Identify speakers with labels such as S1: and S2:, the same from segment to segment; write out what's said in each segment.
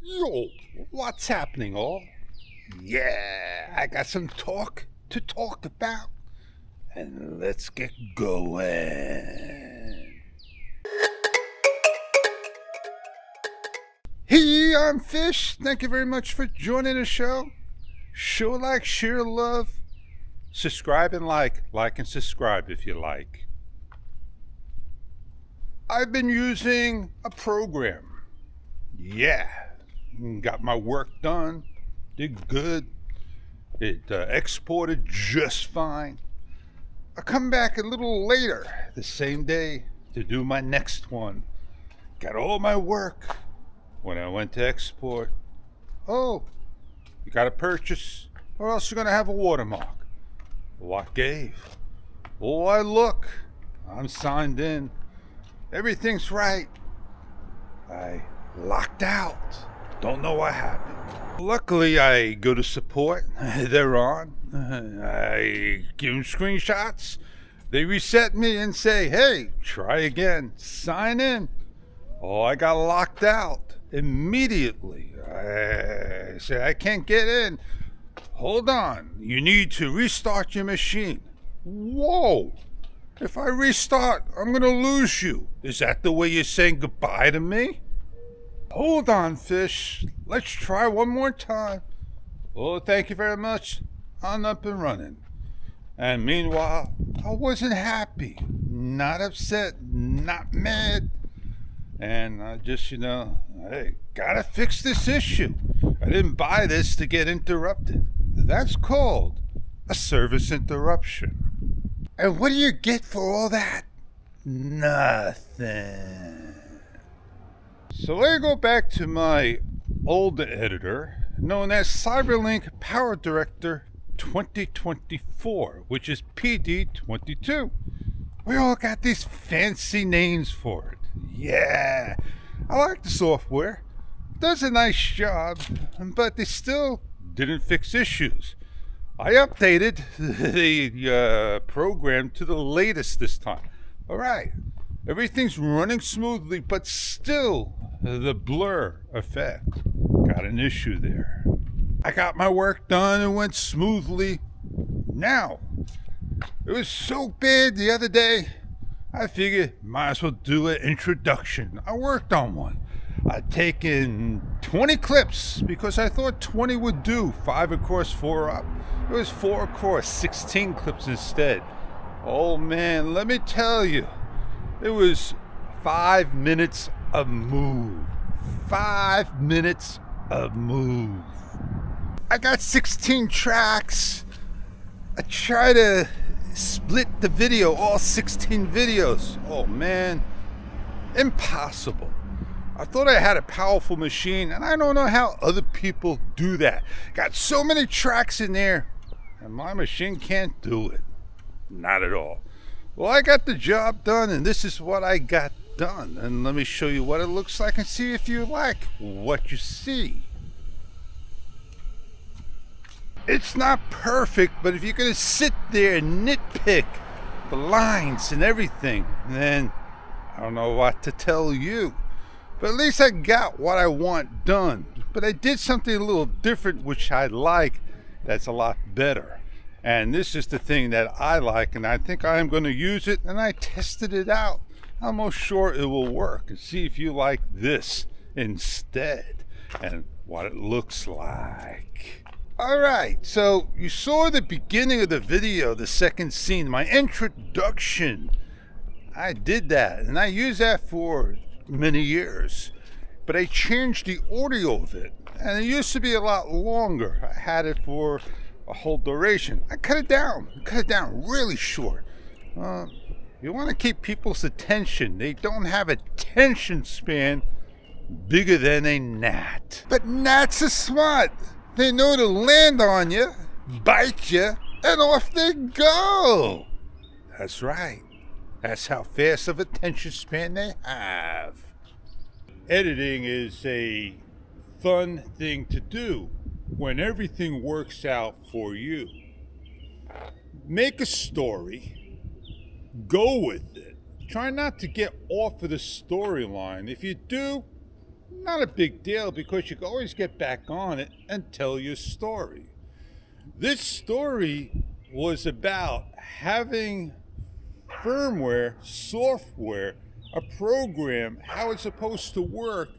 S1: Yo, what's happening, all? Yeah, I got some talk to talk about, and let's get going. Hey, I'm Fish. Thank you very much for joining the show. Show like, share love, subscribe and like and subscribe if you like. I've been using a program. Yeah, got my work done, did good. It exported just fine. I come back a little later the same day to do my next one. Got all my work. When I went to export, oh, you got to purchase or else you're going to have a watermark. What gave? Oh, I look. I'm signed in. Everything's right. I locked out. Don't know what happened. Luckily, I go to support. They're on. I give them screenshots. They reset me and say, hey, try again. Sign in. Oh, I got locked out immediately. I said, I can't get in. Hold on. You need to restart your machine. Whoa. If I restart, I'm going to lose you. Is that the way you're saying goodbye to me? Hold on, Fish. Let's try one more time. Oh, thank you very much. I'm up and running. And meanwhile, I wasn't happy, not upset, not mad. And I just, hey, gotta fix this issue. I didn't buy this to get interrupted. That's called a service interruption. And what do you get for all that? Nothing. So let me go back to my old editor, known as Cyberlink Powerdirector 2024, which is PD22. We all got these fancy names for it. Yeah, I like the software. It does a nice job, but they still didn't fix issues. I updated the program to the latest this time. All right, everything's running smoothly, but still the blur effect got an issue there. I got my work done and went smoothly. Now, it was so bad the other day, I figured might as well do an introduction. I worked on one. I'd taken 20 clips because I thought 20 would do. 5 across, 4 up. It was 4 across, 16 clips instead. Oh man, let me tell you, it was 5 minutes of move. 5 minutes of move. I got 16 tracks. I try to split the video, all 16 videos. Oh man, impossible. I thought I had a powerful machine, and I don't know how other people do that. Got so many tracks in there, and my machine can't do it. Not at all. Well, I got the job done, and this is what I got done. And let me show you what it looks like and see if you like what you see. It's not perfect, but if you're going to sit there and nitpick the lines and everything, then I don't know what to tell you. But at least I got what I want done. But I did something a little different, which I like, that's a lot better. And this is the thing that I like, and I think I'm going to use it, and I tested it out. I'm almost sure it will work. And see if you like this instead and what it looks like. All right, so you saw the beginning of the video, the second scene, my introduction. I did that, and I used that for many years, but I changed the audio of it, and it used to be a lot longer. I had it for a whole duration. I cut it down really short. You want to keep people's attention. They don't have attention span bigger than a gnat. But gnats are smart. They know to land on you, bite you, and off they go. That's right. That's how fast of attention span they have. Editing is a fun thing to do when everything works out for you. Make a story, go with it. Try not to get off of the storyline. If you do, not a big deal because you can always get back on it and tell your story. This story was about having firmware, software, a program, how it's supposed to work,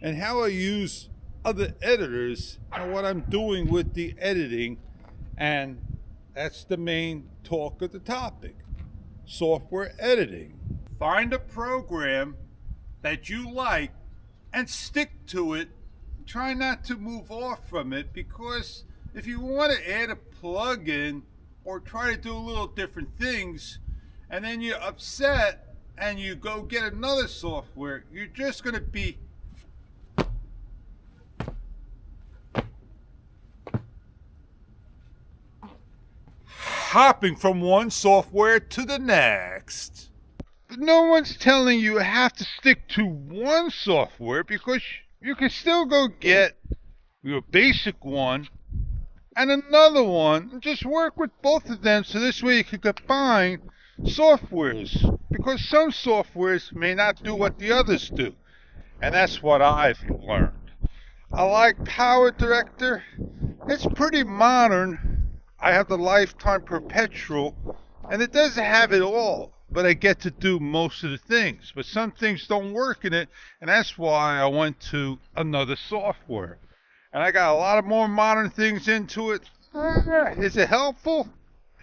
S1: and how I use other editors and what I'm doing with the editing. And that's the main talk of the topic. Software editing. Find a program that you like and stick to it. Try not to move off from it, because if you want to add a plug-in or try to do a little different things and then you're upset and you go get another software, you're just going to be hopping from one software to the next. But no one's telling you have to stick to one software, because you can still go get your basic one and another one and just work with both of them, so this way you can combine softwares, because some softwares may not do what the others do, and that's what I've learned. I like Powerdirector. It's pretty modern. I have the lifetime perpetual, and it doesn't have it all, but I get to do most of the things. But some things don't work in it, and that's why I went to another software. And I got a lot of more modern things into it. Is it helpful?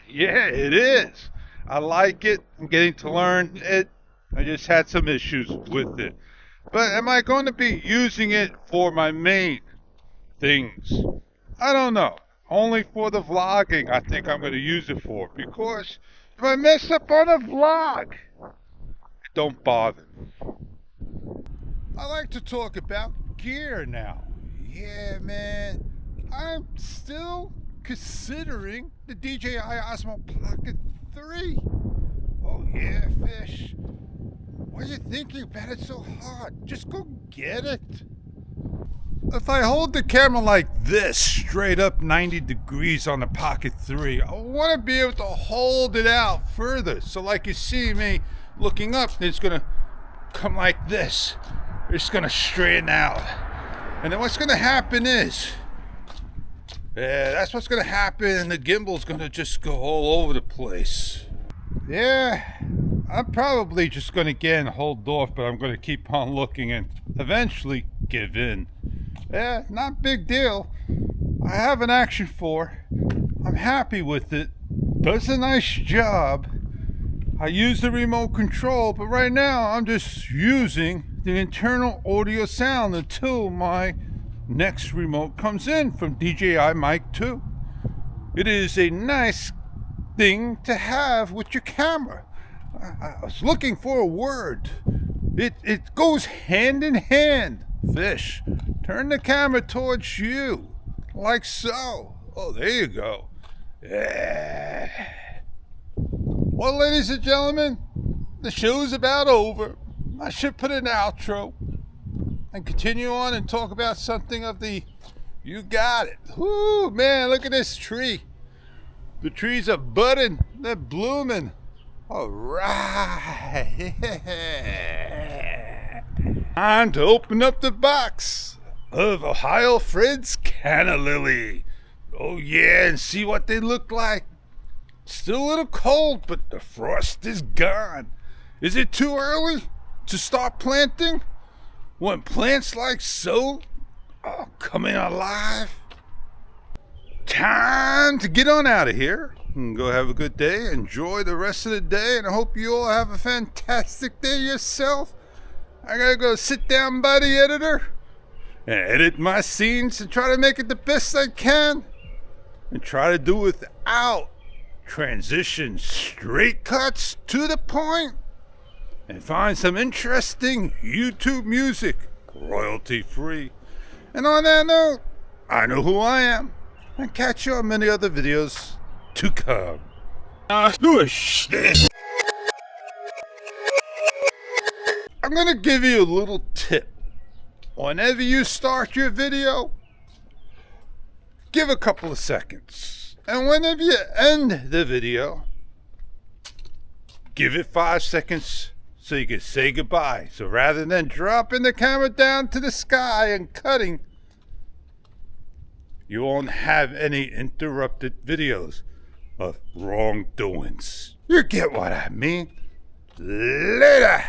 S1: Yeah, it is. I like it. I'm getting to learn it. I just had some issues with it. But am I going to be using it for my main things? I don't know. Only for the vlogging I think I'm going to use it for, because if I mess up on a vlog, it don't bother me. I like to talk about gear now. Yeah, man, I'm still considering the DJI Osmo Pocket 3. Oh yeah, Fish. Why are you thinking about it so hard? Just go get it. If I hold the camera like this, straight up 90 degrees on the Pocket 3, I want to be able to hold it out further. So like you see me looking up, it's going to come like this. It's going to straighten out. And then what's going to happen is, that's what's going to happen, and the gimbal's going to just go all over the place. Yeah, I'm probably just going to again hold off, but I'm going to keep on looking and eventually give in. Yeah, not big deal. I have an Action 4. I'm happy with it. Does a nice job. I use the remote control, but right now I'm just using the internal audio sound until my next remote comes in from DJI Mic 2. It is a nice thing to have with your camera. I was looking for a word. It goes hand in hand. Fish, turn the camera towards you, like so. Oh, there you go. Yeah. Well, ladies and gentlemen, the show's about over. I should put an outro and continue on and talk about something of the, you got it. Whoo, man, look at this tree. The trees are budding, they're blooming. All right. Time to open up the box of Ohio Fred's Canna Lily. Oh yeah, and see what they look like. Still a little cold, but the frost is gone. Is it too early to start planting when plants like so are coming alive? Time to get on out of here and go have a good day. Enjoy the rest of the day, and I hope you all have a fantastic day yourself. I gotta go sit down by the editor and edit my scenes and try to make it the best I can, and try to do it without transitions, straight cuts to the point, and find some interesting YouTube music, royalty free. And on that note, I know who I am, and catch you on many other videos to come. I'm gonna give you a little tip. Whenever you start your video, give a couple of seconds. And whenever you end the video, give it 5 seconds so you can say goodbye. So rather than dropping the camera down to the sky and cutting, you won't have any interrupted videos of wrongdoings. You get what I mean? Later!